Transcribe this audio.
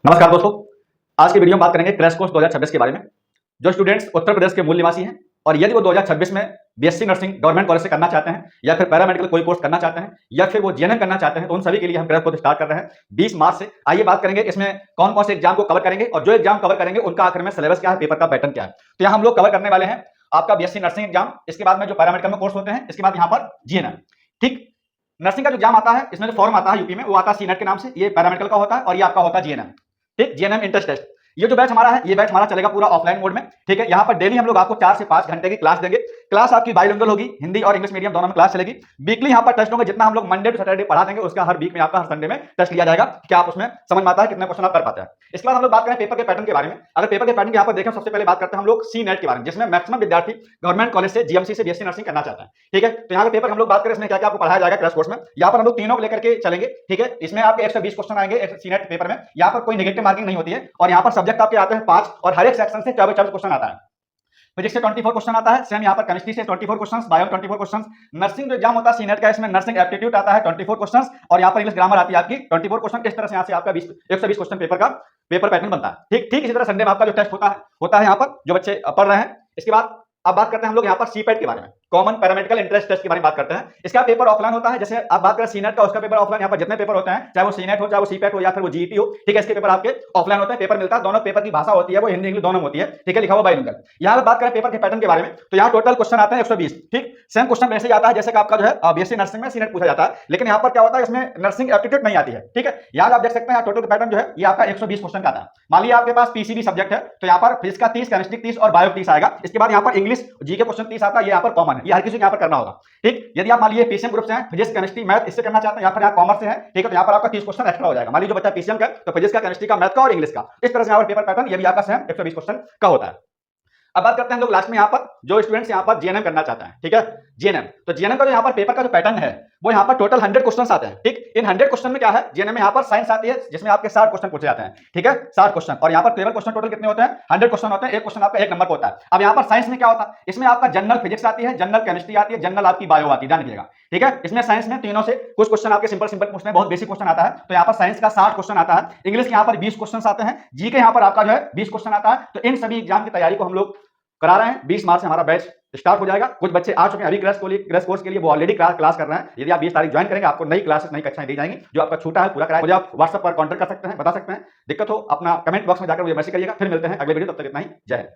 नमस्कार दोस्तों। आज की वीडियो में बात करेंगे क्रैश कोर्स 2026 के बारे में। जो स्टूडेंट्स उत्तर प्रदेश के मूल निवासी हैं और यदि वो 2026 में बीएससी नर्सिंग गवर्नमेंट कॉलेज से करना चाहते हैं या फिर पैरामेडिकल कोई कोर्स करना चाहते हैं या फिर वो जीएनएम करना चाहते हैं, तो उन सभी के लिए हम क्रैश कोर्स स्टार्ट कर रहे हैं 20 मार्च से। आइए बात करेंगे इसमें कौन कौन से एग्जाम को कवर करेंगे और जो एग्जाम कवर करेंगे उनका आखिर में सिलेबस क्या है, पेपर का पैटर्न क्या है। तो यहाँ हम लोग कवर करने वाले हैं आपका बीएससी नर्सिंग एग्जाम, इसके बाद में जो पैरामेडिकल में कोर्स होते हैं, इसके बाद यहाँ पर जीएनएम। ठीक, नर्सिंग का जो एग्जाम आता है इसमें जो फॉर्म आता है यूपी में वो आता है सीनेट के नाम से, ये पैरामेडिकल का होता है और ये आपका होता है जीएनएम। ठीक, जीएनएम इंट्रेंस टेस्ट। ये जो बैच हमारा है, ये बैच हमारा चलेगा पूरा ऑफलाइन मोड में। ठीक है, यहाँ पर डेली हम लोग आपको 4 से 5 घंटे की क्लास देंगे। क्लास आपकी बाइलिंगुअल होगी, हिंदी और इंग्लिश मीडियम दोनों में क्लास चलेगी। वीकली यहाँ पर टेस्ट होंगे, जितना हम लोग मंडे टू सैटरडे पढ़ा देंगे उसका हर वीक में आपका हर संडे में टेस्ट लिया जाएगा कि आप उसमें समझ में आता है कितने क्वेश्चन आप कर पाते हैं। इसके बाद हम लोग बात करें पेपर के पैटर्न के बारे में। अगर पेपर के पैटर्न यहाँ पर देखें, सबसे पहले बात करते हैं हम लोग सी नेट के बारे में, जिसमें मैक्सिमम विद्यार्थी गवर्नमेंट कॉलेज से जीएमसी से बीएससी नर्सिंग करना चाहते हैं। ठीक है, तो यहाँ पे पेपर हम लोग बात करें इसमें क्या क्या आपको पढ़ाया जाएगा क्रैश कोर्स में। यहाँ पर हम लोग तीनों को लेकर के चलेंगे। ठीक है, इसमें आपके 120 क्वेश्चन आएंगे सी नेट पेपर में। यहाँ पर कोई नेगेटिव मार्किंग नहीं होती है और यहाँ पर सब्जेक्ट आपके आते हैं 5 और हर एक सेक्शन से 24 क्वेश्चन आता है। फिजिक्स से 24 क्वेश्चन आता है, सेम यहाँ पर केमिस्ट्री से 24 क्वेश्चंस, बायो 24 क्वेश्चंस। नर्सिंग जो एग्जाम होता है सीनेट का, इसमें नर्सिंग एप्टीट्यूड आता है 24 क्वेश्चंस और यहाँ पर इंग्लिश ग्रामर आती है आपकी 24 क्वेश्चन। इस तरह से यहाँ से आपका 120 क्वेश्चन पेपर का पेपर पैटर्न बनता है। ठीक ठीक इसी तरह संडे में आपका जो टेस्ट होता है यहाँ पर जो बच्चे पढ़ रहे हैं। इसके बाद अब बात करते हैं हम लोग यहाँ पर सीपेट के बारे में, कॉमन पैरामेडिकल एंट्रेंस टेस्ट के बारे में बात करते हैं। इसका पेपर ऑफलाइन होता है, जैसे आप बात करें सीनेट का, उसका पेपर ऑफलाइन। यहाँ पर जितने पेपर होते हैं, चाहे वो सीनेट हो, चाहे वो सीपेट हो या फिर वो जीईटी हो, ठीक है, इसके पेपर आपके ऑफलाइन होते हैं। पेपर मिलता है, दोनों पेपर की भाषा होती है वो हिंदी इंग्लिश दोनों में होती है। ठीक है, लिखा हुआ बाइलिंगुअल। यहाँ पर बात करें पेपर के पैटर्न के बारे में, तो यहाँ टोटल क्वेश्चन आते हैं 120। ठीक, सेम क्वेश्चन वैसे ही आता है जैसे कि आपका जो है बीएससी नर्सिंग में सीनेट पूछा जाता है, लेकिन यहाँ पर क्या होता है, इसमें नर्सिंग एप्टीट्यूड नहीं आती है। ठीक है, यहाँ आप देख सकते हैं टोटल पैटर्न जो है ये आपका 120 क्वेश्चन का आता है। मान लिया आपके पास पीसीबी सब्जेक्ट है, तो यहाँ पर फिजिक्स का 30, केमिस्ट्री 30 और बायो 30 आएगा। इसके बाद यहाँ पर इंग्लिश जीके क्वेश्चन 30 आता है, ये यहाँ पर कॉमन है, ये हर किसी को यहाँ पर करना होगा। ठीक, यदि आप मान लीजिए पीसीएम ग्रुप से हैं, फिजिक्स केमिस्ट्री मैथ इससे करना चाहते हैं, यहाँ पर यहाँ कॉमर्स से है, ठीक है, तो यहाँ पर आपका 30 क्वेश्चन एक्स्ट्रा हो जाएगा। मान लीजिए जो बच्चा पीसीएम का, तो फिजिक्स का, केमिस्ट्री का, मैथ का और इंग्लिश का, इस तरह से यहाँ पर पेपर पैटर्न ये भी आपका सेम 120 क्वेश्चन का होता है। अब बात करते हैं हम लोग लास्ट में यहाँ पर जो स्टूडेंट्स यहाँ पर जीएनएम करना चाहते हैं। ठीक है, जीएनएम, तो जीएनएम का जो यहाँ पर पेपर का जो पैटर्न है वो यहाँ पर टोटल 100 क्वेश्चंस आते हैं। ठीक, इन 100 क्वेश्चन में क्या है, जीएनएम में यहाँ पर साइंस आती है जिसमें आपके 60 क्वेश्चन पूछे जाते हैं। ठीक है, 60 क्वेश्चन, और यहाँ पर टेबल क्वेश्चन टोटल कितने होते हैं, 100 क्वेश्चन होते हैं। एक क्वेश्चन आपका 1 नंबर का होता है। अब यहाँ पर साइंस में क्या होता है, इसमें आपका जनरल फिजिक्स आती है, जनरल केमिस्ट्री आती है, जनरल आपकी बायो आती है, ध्यान रखिएगा। ठीक है, इसमें साइंस में तीनों से कुछ क्वेश्चन आपके सिंपल सिंपल पूछते हैं, बहुत बेसिक क्वेश्चन आता है, तो यहाँ पर साइंस का 60 क्वेश्चन आता है। इंग्लिश के यहाँ पर 20 क्वेश्चन आते हैं, जी के यहाँ पर आपका जो है 20 क्वेश्चन आता है। तो इन सभी एग्जाम की तैयारी को हम लोग करा रहे हैं। 20 मार्च से हमारा बैच स्टार्ट हो जाएगा। कुछ बच्चे आ चुके हैं अभी क्रैश कोर्स के लिए, वो ऑलरेडी क्लास कर रहे हैं। यदि आप 20 तारीख ज्वाइन करेंगे, आपको नई क्लासेस, नई कक्षाएं दी जाएंगी। जो आपका छूटा है पूरा कराया, मुझे आप व्हाट्सएप पर कॉन्टैक्ट कर सकते हैं, बता सकते हैं। दिक्कत हो अपना कमेंट बॉक्स में जाकर मुझे मैसेज करिएगा। फिर मिलते हैं अगले वीडियो, तब तक इतना ही, जय हिंद।